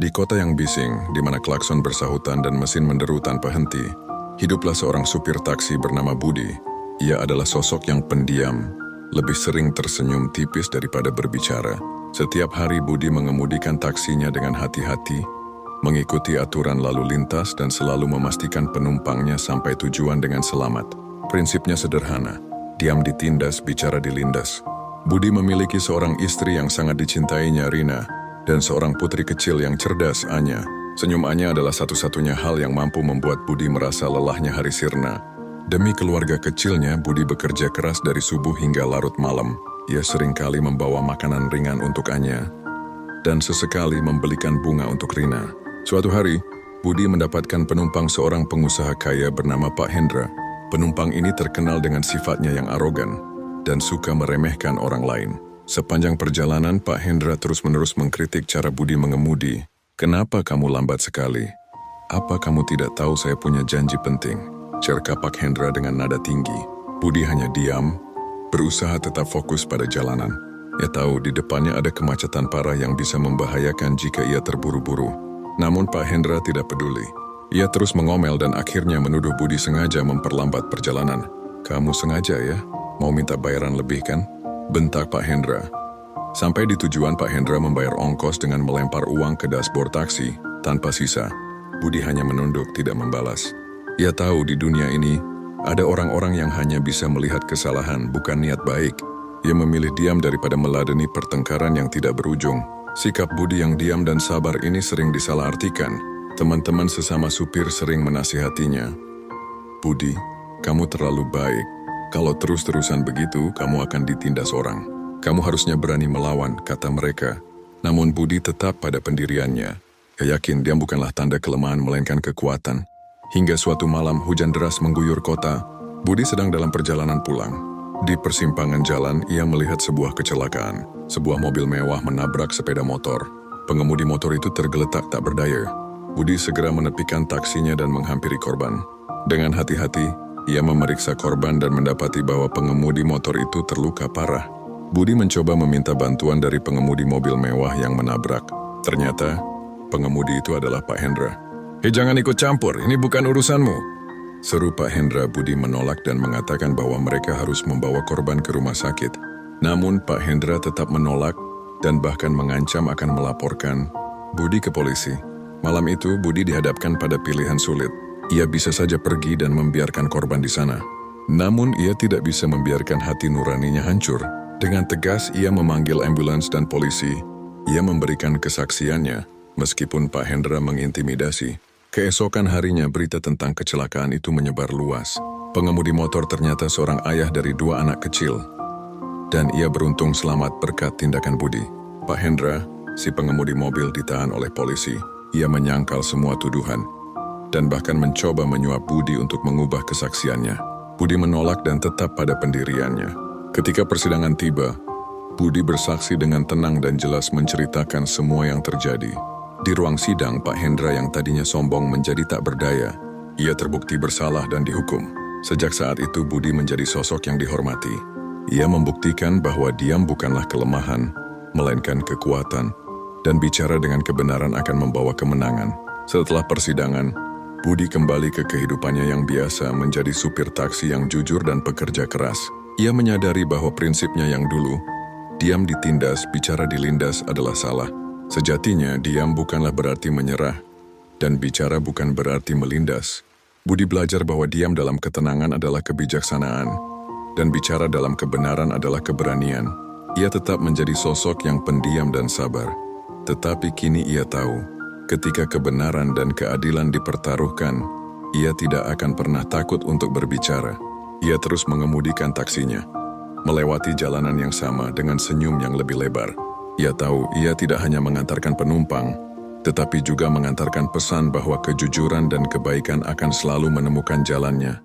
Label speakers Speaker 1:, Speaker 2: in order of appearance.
Speaker 1: Di kota yang bising, di mana klakson bersahutan dan mesin menderu tanpa henti, hiduplah seorang supir taksi bernama Budi. Ia adalah sosok yang pendiam, lebih sering tersenyum tipis daripada berbicara. Setiap hari Budi mengemudikan taksinya dengan hati-hati, mengikuti aturan lalu lintas dan selalu memastikan penumpangnya sampai tujuan dengan selamat. Prinsipnya sederhana, diam ditindas, bicara dilindas. Budi memiliki seorang istri yang sangat dicintainya, Rina, dan seorang putri kecil yang cerdas, Anya. Senyum Anya adalah satu-satunya hal yang mampu membuat Budi merasa lelahnya hari sirna. Demi keluarga kecilnya, Budi bekerja keras dari subuh hingga larut malam. Ia seringkali membawa makanan ringan untuk Anya, dan sesekali membelikan bunga untuk Rina. Suatu hari, Budi mendapatkan penumpang seorang pengusaha kaya bernama Pak Hendra. Penumpang ini terkenal dengan sifatnya yang arogan dan suka meremehkan orang lain. Sepanjang perjalanan, Pak Hendra terus-menerus mengkritik cara Budi mengemudi. "Kenapa kamu lambat sekali? Apa kamu tidak tahu saya punya janji penting?" cerca Pak Hendra dengan nada tinggi. Budi hanya diam, berusaha tetap fokus pada jalanan. Ia tahu di depannya ada kemacetan parah yang bisa membahayakan jika ia terburu-buru. Namun Pak Hendra tidak peduli. Ia terus mengomel dan akhirnya menuduh Budi sengaja memperlambat perjalanan. "Kamu sengaja ya? Mau minta bayaran lebih kan?" bentak Pak Hendra. Sampai di tujuan, Pak Hendra membayar ongkos dengan melempar uang ke dashboard taksi tanpa sisa. Budi hanya menunduk, tidak membalas. Ia tahu di dunia ini ada orang-orang yang hanya bisa melihat kesalahan, bukan niat baik. Ia memilih diam daripada meladeni pertengkaran yang tidak berujung. Sikap Budi yang diam dan sabar ini sering disalahartikan. Teman-teman sesama supir sering menasihatinya. "Budi, kamu terlalu baik. Kalau terus-terusan begitu, kamu akan ditindas orang. Kamu harusnya berani melawan," kata mereka. Namun Budi tetap pada pendiriannya. Ia yakin diam bukanlah tanda kelemahan melainkan kekuatan. Hingga suatu malam hujan deras mengguyur kota. Budi sedang dalam perjalanan pulang. Di persimpangan jalan, ia melihat sebuah kecelakaan. Sebuah mobil mewah menabrak sepeda motor. Pengemudi motor itu tergeletak tak berdaya. Budi segera menepikan taksinya dan menghampiri korban. Dengan hati-hati, ia memeriksa korban dan mendapati bahwa pengemudi motor itu terluka parah. Budi mencoba meminta bantuan dari pengemudi mobil mewah yang menabrak. Ternyata, pengemudi itu adalah Pak Hendra. "Hei, jangan ikut campur, ini bukan urusanmu," seru Pak Hendra. Budi menolak dan mengatakan bahwa mereka harus membawa korban ke rumah sakit. Namun Pak Hendra tetap menolak dan bahkan mengancam akan melaporkan Budi ke polisi. Malam itu, Budi dihadapkan pada pilihan sulit. Ia bisa saja pergi dan membiarkan korban di sana. Namun ia tidak bisa membiarkan hati nuraninya hancur. Dengan tegas ia memanggil ambulans dan polisi. Ia memberikan kesaksiannya, meskipun Pak Hendra mengintimidasi. Keesokan harinya berita tentang kecelakaan itu menyebar luas. Pengemudi motor ternyata seorang ayah dari 2 anak kecil. Dan ia beruntung selamat berkat tindakan Budi. Pak Hendra, si pengemudi mobil, ditahan oleh polisi. Ia menyangkal semua tuduhan dan bahkan mencoba menyuap Budi untuk mengubah kesaksiannya. Budi menolak dan tetap pada pendiriannya. Ketika persidangan tiba, Budi bersaksi dengan tenang dan jelas menceritakan semua yang terjadi. Di ruang sidang, Pak Hendra yang tadinya sombong menjadi tak berdaya. Ia terbukti bersalah dan dihukum. Sejak saat itu Budi menjadi sosok yang dihormati. Ia membuktikan bahwa diam bukanlah kelemahan, melainkan kekuatan, dan bicara dengan kebenaran akan membawa kemenangan. Setelah persidangan, Budi kembali ke kehidupannya yang biasa, menjadi supir taksi yang jujur dan pekerja keras. Ia menyadari bahwa prinsipnya yang dulu, diam ditindas, bicara dilindas, adalah salah. Sejatinya, diam bukanlah berarti menyerah, dan bicara bukan berarti melindas. Budi belajar bahwa diam dalam ketenangan adalah kebijaksanaan, dan bicara dalam kebenaran adalah keberanian. Ia tetap menjadi sosok yang pendiam dan sabar. Tetapi kini ia tahu, ketika kebenaran dan keadilan dipertaruhkan, ia tidak akan pernah takut untuk berbicara. Ia terus mengemudikan taksinya, melewati jalanan yang sama dengan senyum yang lebih lebar. Ia tahu ia tidak hanya mengantarkan penumpang, tetapi juga mengantarkan pesan bahwa kejujuran dan kebaikan akan selalu menemukan jalannya.